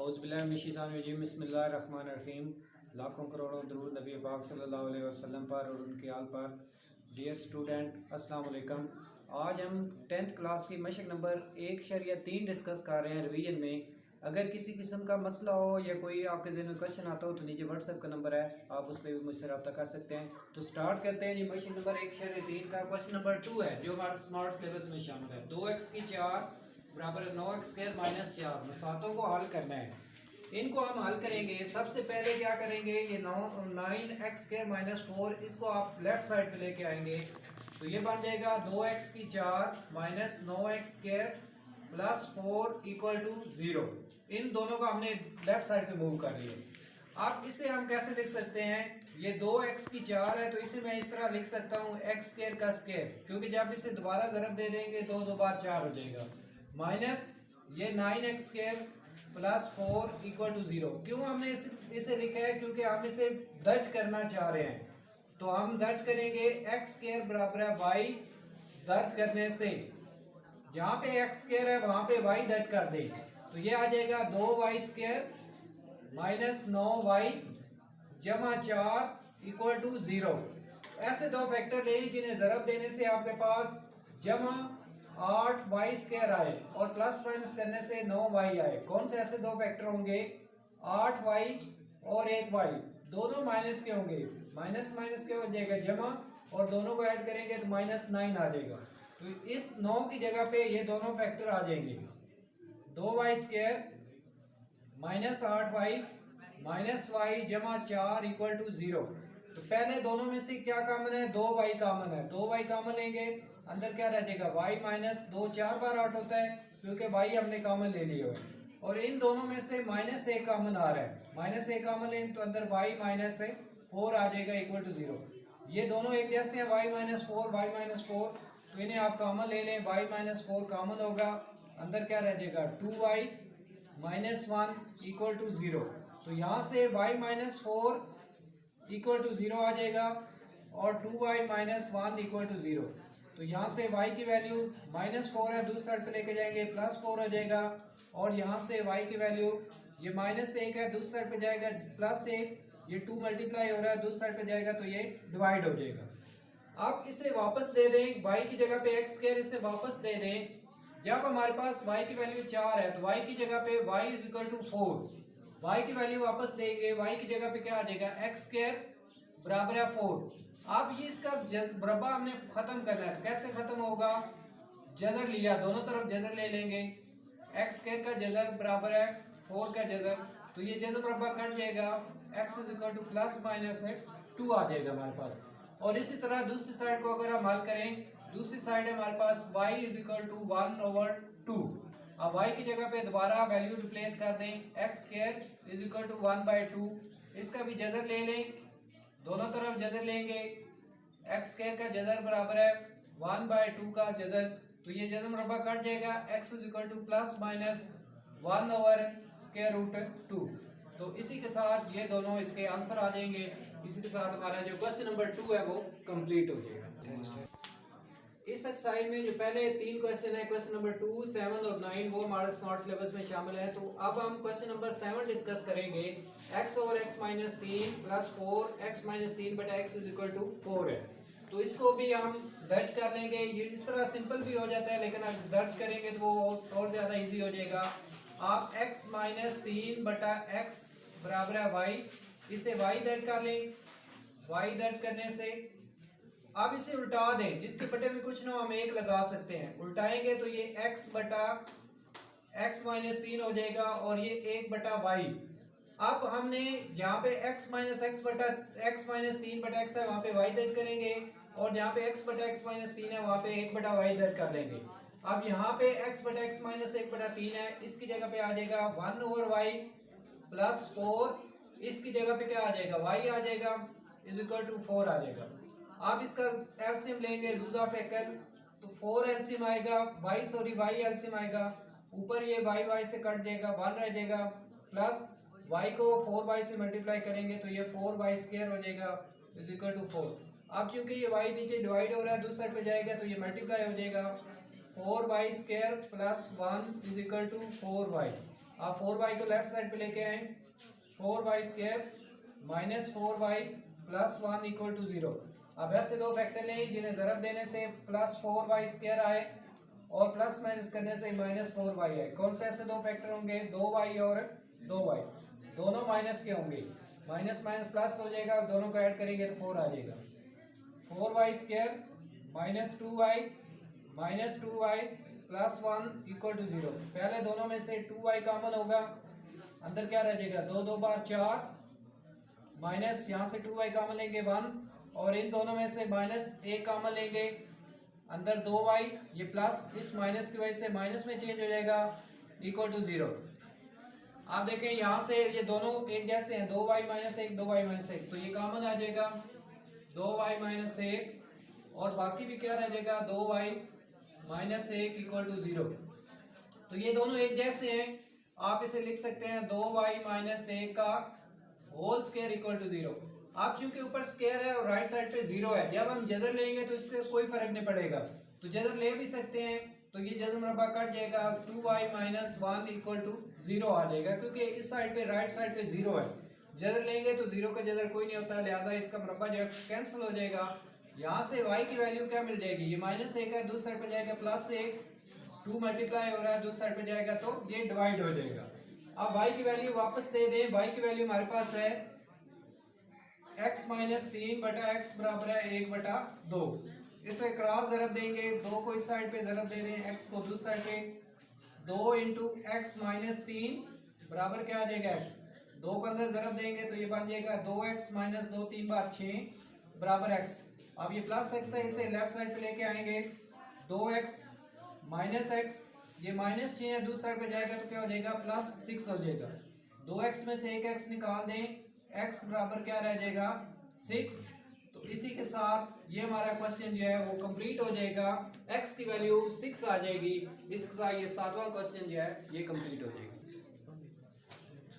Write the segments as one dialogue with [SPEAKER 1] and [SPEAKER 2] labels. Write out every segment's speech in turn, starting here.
[SPEAKER 1] औज़ुबिल्लाहिमिनश्शैतानिर्रजीम बिस्मिल्लाहिर्रहमानिर्रहीम। लाखों करोड़ों दरूद नबी पाक सल्लल्लाहु अलैहि वसल्लम पर और उनके आल पर। डियर स्टूडेंट अस्सलाम वालेकुम। आज हम 10th क्लास की मशक नंबर 1/3 डिस्कस कर रहे हैं रिवीजन में। अगर किसी किस्म का मसला हो या कोई आपके ज़हन में क्वेश्चन आता हो तो नीचे व्हाट्सएप का नंबर है, आप उस पर भी मुझसे रब्ता कर सकते हैं। तो स्टार्ट करते हैं जी। मशक नंबर 1/3 का क्वेश्चन नंबर 2 है जो हमारे स्मार्ट सिलेबस में शामिल है। 2x की 4 बराबर 9x² - 4 मसातों को हल करना है। इनको हम हल करेंगे। सबसे पहले क्या करेंगे, ये 9x² - 4 इसको आप लेफ्ट साइड पे लेके आएंगे तो ये बन जाएगा 2x की 4 - 9x² + 4 = 0। इन दोनों को हमने लेफ्ट साइड पे मूव कर लिया। अब इसे हम कैसे लिख सकते हैं, ये 2x की 4 है तो इसे मैं इस तरह लिख सकता हूँ x² का स्क्वायर, क्योंकि जब इसे दोबारा ज़रब दे देंगे 2 2 बार 4 हो जाएगा, माइनस ये 9x² + 4 = 0। क्यों हमने इसे लिखा है, क्योंकि हम इसे दर्ज करना चाह रहे हैं। तो हम दर्ज करेंगे x² = y। दर्ज करने से जहां पे x² है वहां पे y दर्ज कर दे तो ये आ जाएगा 2y² - 9y = 4 = 0। ऐसे दो फैक्टर ले जिन्हें ज़रब देने से आपके पास जमा 8y² आए और प्लस माइनस करने से 9y आए। कौन से ऐसे दो फैक्टर होंगे, 8y और 1y, दोनों माइनस के होंगे। माइनस माइनस के हो जाएगा जमा, और दोनों को ऐड करेंगे तो -9 आ जाएगा। तो इस 9 की जगह पे ये दोनों फैक्टर आ जाएंगे, 2y² - 8y - y = 4 = 0। तो पहले दोनों में से क्या कॉमन है, 2y कॉमन है। 2y कॉमन लेंगे, अंदर क्या रह जाएगा, y - 2 4 बार 8 होता है क्योंकि y हमने कॉमन ले लिया है। और इन दोनों में से -1 कॉमन आ रहा है, -1 कॉमन लेंगे तो अंदर y - 4 आ जाएगा = 0। ये दोनों एक जैसे हैं, y - 4 y - 4, तो इन्हें आप कॉमन ले लें। y - 4 कॉमन होगा, अंदर क्या रह जाएगा, 2y - 1 = 0। तो यहाँ से y - 4 = 0 आ जाएगा और 2y - 1 = 0। तो यहाँ से y की वैल्यू -4 है, दूसरी साइड पे लेके जाएंगे +4 हो जाएगा। और यहाँ से y की वैल्यू ये -1 है, दूसरी साइड पे जाएगा +1, ये 2 मल्टीप्लाई हो रहा है, दूसरी साइड पे जाएगा तो ये डिवाइड हो जाएगा। अब इसे वापस दे दें, y की जगह पे x² इसे वापस दे दें। जब हमारे पास y की वैल्यू 4 है तो y की जगह पे y = 4, y की वैल्यू वापस देंगे, y की जगह पे क्या आ जाएगा, x² = 4। अब ये इसका मुरब्बा हमने खत्म करना है, तो कैसे खत्म होगा, जजर लिया, दोनों तरफ जजर ले लेंगे। x² का जजर बराबर है 4 का जजर, तो ये जजर मुरब्बा कट जाएगा, x = ±2 आ जाएगा हमारे पास। और इसी तरह दूसरी साइड को अगर हम हल करें, दूसरी साइड है हमारे पास y = 1/2। अब y की जगह पे दोबारा वैल्यू रिप्लेस कर दें, x² = 1/2, इसका भी जजर ले लें, दोनों तरफ जजर लेंगे। x² का जजर बराबर है 1/2 का जजर, तो ये जजर मुरब्बा कट जाएगा, x = ±1/√2। तो इसी के साथ ये दोनों इसके आंसर आ जाएंगे। इसी के साथ हमारा जो क्वेश्चन नंबर 2 है वो कंप्लीट हो जाएगा। इस एक्सरसाइज में जो पहले 3 क्वेश्चन है, क्वेश्चन नंबर 2, 7 और 9, वो हमारे स्मार्ट सिलेबस में शामिल है। तो अब हम क्वेश्चन नंबर 7 डिस्कस करेंगे। x और x - 3 + 4 x - 3 / x = 4 है, तो इसको भी हम दर्ज कर लेंगे। ये इस तरह सिंपल भी हो जाता है, लेकिन अगर दर्ज करेंगे तो वो और ज़्यादा इजी हो जाएगा। आप x - 3 / x = y, इसे y दर्ज कर लें। y दर्ज करने से अब इसे उल्टा दें, जिसके बटे में कुछ ना हम 1 लगा सकते हैं। उल्टाएंगे तो ये x / x - 3 हो जाएगा और ये 1/y। अब हमने यहाँ पे x - 3 / x है, वहां पे y दर्ज करेंगे, और जहाँ पे x / x - 3 है वहां पे 1/y दर्ज कर लेंगे। अब यहाँ पे x / x - 1/3 है, इसकी जगह पे आ जाएगा 1/y + 4, इसकी जगह पे क्या आ जाएगा, y आ जाएगा = 4 आ जाएगा। आप इसका एलसीएम लेंगे, जूजा फैक्टर, तो 4 एलसीएम आएगा, y एलसीएम आएगा, ऊपर ये y से कट जाएगा, 1 रह जाएगा, प्लस y को 4y से मल्टीप्लाई करेंगे तो ये 4y² हो जाएगा = 4। अब चूंकि ये y नीचे डिवाइड हो रहा है, दूसरी साइड पे जाएगा तो ये मल्टीप्लाई हो जाएगा, 4y² + 1 = 4y। आप 4y को लेफ्ट साइड पे लेके आए, 4y square minus 4y plus 1 equal to 0। अब ऐसे दो फैक्टर लें जिन्हें ज़रब देने से प्लस 4y स्क्वायर आए और प्लस माइनस करने से माइनस 4y आए। कौन से ऐसे दो फैक्टर होंगे? 2y और 2y, दोनों माइनस के होंगे। माइनस माइनस प्लस हो जाएगा और दोनों को ऐड करेंगे तो 4 आ जाएगा। 4y square minus 2y plus 1 equal to 0। पहले दोनों में से 2y कॉमन होगा, अंदर क्या रह जाएगा? 2 2 बार 4 माइनस यहाँ से 2y कॉमन लेंगे 1 और इन दोनों में से माइनस 1 कॉमन लेंगे, अंदर 2y, ये प्लस इस माइनस की वजह से माइनस में चेंज हो जाएगा इक्वल टू 0। आप देखें यहाँ से ये दोनों एक जैसे हैं, 2y माइनस 1 2y माइनस 1, तो ये कॉमन आ जाएगा 2y माइनस 1 और बाकी भी क्या रह जाएगा? 2y minus 1 equal to 0। तो ये दोनों एक जैसे हैं, आप इसे लिख सकते हैं 2y माइनस 1 का होल स्क्वायर इक्वल टू 0। आप चूंकि ऊपर स्क्वायर है और राइट साइड पे 0 है, जब हम जजर लेंगे तो इससे कोई फर्क नहीं पड़ेगा, तो जजर ले भी सकते हैं। तो ये जजर मरबा कट जाएगा, 2y माइनस 1 इक्वल टू 0 आ जाएगा, क्योंकि इस साइड पे राइट साइड पे 0 है। जजर लेंगे तो 0 का जजर कोई नहीं होता, लिहाजा इसका मरबा जो है कैंसिल हो जाएगा। यहाँ से y की वैल्यू क्या मिल जाएगी? ये माइनस 1 है, दूसरी साइड पे जाएगा प्लस 1, 2 मल्टीप्लाई हो रहा है, दूसरी साइड पे जाएगा तो ये डिवाइड हो जाएगा। अब y की वैल्यू वापस दे दें। y की वैल्यू हमारे पास है x माइनस 3 बटा x बराबर है 1 बटा 2। इसे क्रॉस ज़रब देंगे, 2 को इस साइड पे ज़रब दे दें, x को दूसरी साइड पे, 2 इंटू एक्स माइनस 3 बराबर क्या आ जाएगा? x। 2 को अंदर ज़रब देंगे तो ये बन जाएगा 2x माइनस 2 3 बार 6 बराबर x। अब ये प्लस x है, इसे लेफ्ट साइड पे लेके आएंगे, 2x माइनस x, ये माइनस 6 है, दूसरी साइड पे जाएगा तो क्या हो जाएगा? प्लस 6 हो जाएगा। 2x में से एक x निकाल दें, x बराबर क्या रह जाएगा? 6। तो इसी के साथ ये हमारा क्वेश्चन जो है वो कंप्लीट हो जाएगा, x की वैल्यू 6 आ जाएगी। इसके साथ ये 7वां क्वेश्चन जो है ये कंप्लीट हो जाएगा।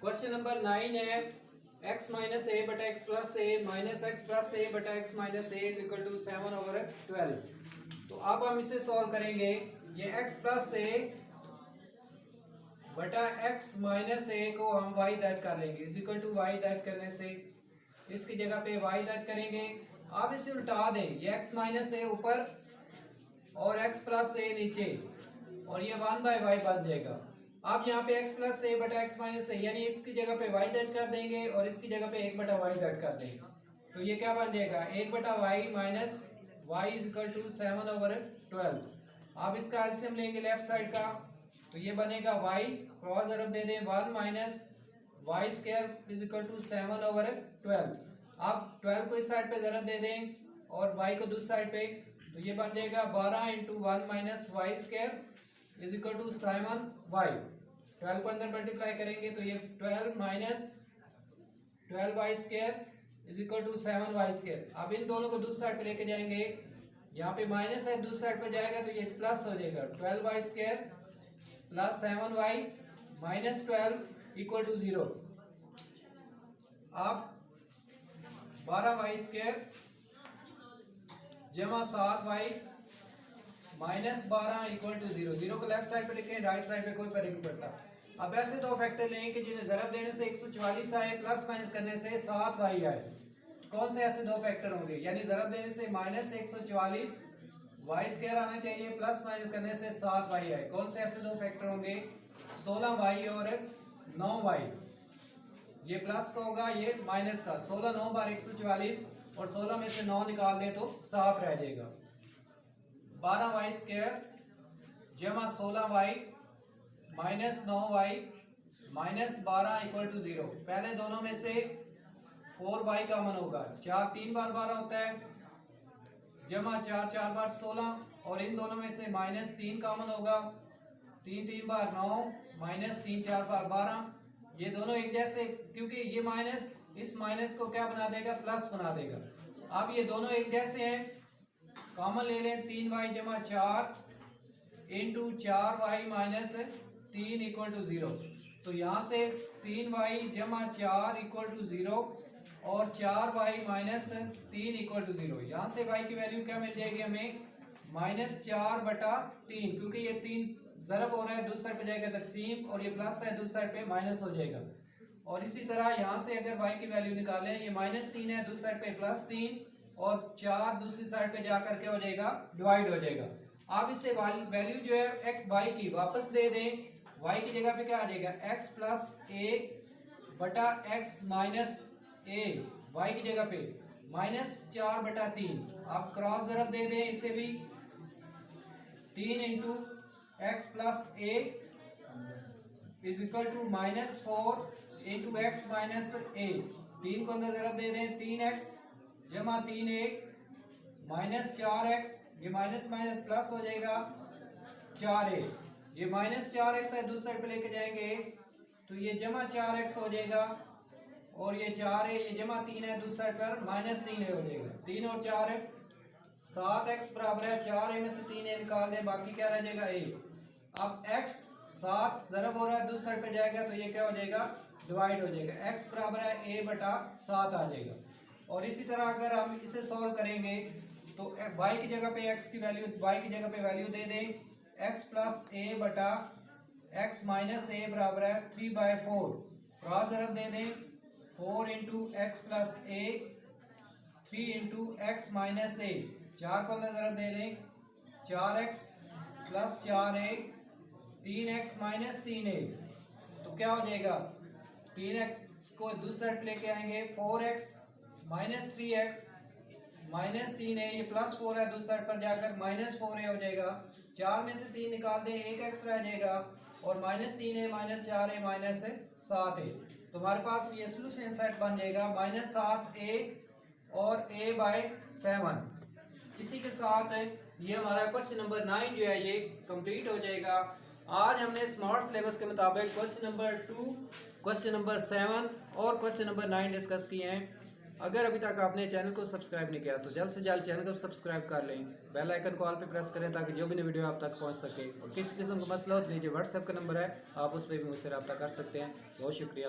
[SPEAKER 1] क्वेश्चन नंबर 9 है x माइनस a बटा x plus a minus x plus a बटा x minus a is equal to 7/12। तो अब हम इसे सॉल्व करेंगे। ये x प्लस a बटा x माइनस a को हम y दैट कर लेंगे, इज इक्वल टू y दैट करने से इसकी जगह पे y दैट करेंगे। आप इसे उल्टा दें, ये x माइनस a ऊपर और x प्लस a नीचे और ये 1/y बन जाएगा। आप यहाँ पे x प्लस a बटा x माइनस a यानी इसकी जगह पे y दैट कर देंगे और इसकी जगह पे 1 बटा y दैट कर देंगे, तो ये क्या बन जाएगा? 1 बटा y minus y is equal to 7/12। आप इसका एलसीएम लेंगे लेफ्ट साइड का, तो ये बनेगा y, क्रॉस ज़रब दे दें, 1 minus y square is equal to 7/12। आप 12 को इस साइड पे ज़रब दे दें और y को दूसरी साइड पे, तो ये बन जाएगा 12 into 1 minus y square is equal to 7y। 12 को अंदर मल्टीप्लाई करेंगे तो ये 12 minus 12y square is equal to 7y square. अब इन दोनों को दूसरी साइड पे लेके जाएंगे, यहाँ पे माइनस है, दूसरी साइड पे जाएगा तो ये प्लस हो जाएगा, 12y square plus 7y minus 12 equal to 0। अब 12y स्क्वायर जमा 7y माइनस 12 इक्वल टू 0। 0 को लेफ्ट साइड पे लिखें, राइट साइड पे कोई फर्क नहीं पड़ता। अब ऐसे दो फैक्टर लें कि जिन्हें ज़रब देने से 144 आए, प्लस माइनस करने से 7y आए। कौन से ऐसे दो फैक्टर होंगे? यानी ज़रब देने से माइनस 144 y स्क्वायर आना चाहिए, प्लस माइनस करने से 7y आए। कौन से ऐसे दो फैक्टर होंगे? 16y और 9y। ये प्लस का होगा, ये माइनस का। 16 9 बार 144 और 16 में से 9 निकाल दें तो 7 रह जाएगा। 12y स्क्वायर जमा 16y minus 9y minus 12 equal to 0। पहले दोनों में से 4y कॉमन होगा, 4 3 बार 12 होता है, जमा 4 4 बार 16 और इन दोनों में से माइनस 3 कॉमन होगा, 3 3 बार 9 माइनस 3 4 बार 12। ये दोनों एक जैसे, क्योंकि ये माइनस इस माइनस को क्या बना देगा? प्लस बना देगा। अब ये दोनों एक जैसे हैं, कॉमन ले लें, 3y जमा 4 into 4y minus 3 equal to 0। तो यहाँ से 3y जमा 4 इक्वल टू 0 और 4y माइनस 3 इक्वल टू 0। यहाँ से y की वैल्यू क्या मिल जाएगी हमें? -4/3, क्योंकि ये 3 ज़रब हो रहा है, दूसरी साइड पे जाएगा तकसीम, और ये प्लस है, दूसरी साइड पे माइनस हो जाएगा। और इसी तरह यहाँ से अगर y की वैल्यू निकालें, ये -3 है, दूसरी साइड पे +3, और 4 दूसरी साइड पे जाकर के हो जाएगा, डिवाइड हो जाएगा। आप इसे वैल्यू जो है y की वापस दे दें, y की जगह पे क्या आ जाएगा, x + 1/x - a, y की जगह पे -4/3। आप क्रॉस ज़रब दे दें इसे भी, 3 × x + a is equal to -4 × x - a। 3 को अंदर ज़रब दे दें, 3x जमा 3a -4x, ये माइनस माइनस प्लस हो जाएगा 4a, ये -4x है, दूसरी साइड पे लेके जाएंगे तो ये जमा 4x हो जाएगा, और ये 4a, ये जमा 3 है, दूसरी साइड पर -3a हो जाएगा। 3 और 4 है 7x बराबर है 4a में से 3a निकाल दें, बाकी क्या रह जाएगा a। अब x 7 ज़रब हो रहा है, दूसरी साइड पे जाएगा तो ये क्या हो जाएगा, डिवाइड हो जाएगा, x बराबर है a/7 आ जाएगा। और इसी तरह अगर हम इसे सॉल्व करेंगे तो y की जगह पे x की वैल्यू, y की जगह पे वैल्यू दे दें, x + a/x - a बराबर है 3/4। क्रॉस ज़रब दे दें, 4 × x + a, 3 × x - a, 4 को अंदर ज़रब दे दें, 4x + 4a, 3x - 3a, तो क्या हो जाएगा, 3x को दूसरी साइड पे लेके आएंगे, 4x - 3x -3a, ये +4 है, दूसरी साइड पर जाकर -4a हो जाएगा। 4 में से 3 निकाल दें, 1x रह जाएगा, और -3a -4a -7a, तो हमारे पास ये सोल्यूशन सेट बन जाएगा -7a और a/7। इसी के साथ ये हमारा क्वेश्चन नंबर 9 जो है ये कंप्लीट हो जाएगा। आज हमने स्मार्ट सिलेबस के मुताबिक क्वेश्चन नंबर 2, क्वेश्चन नंबर 7 और क्वेश्चन नंबर 9 डिस्कस किए हैं। अगर अभी तक आपने चैनल को सब्सक्राइब नहीं किया तो जल्द से जल्द चैनल को सब्सक्राइब कर लें, बेल आइकन को ऑल पे प्रेस करें ताकि जो भी नई वीडियो आप तक पहुंच सके। और किसी किस्म का मसला हो तो नीचे व्हाट्सएप का नंबर है, आप उस पर भी मुझसे रब्ता कर सकते हैं। बहुत शुक्रिया।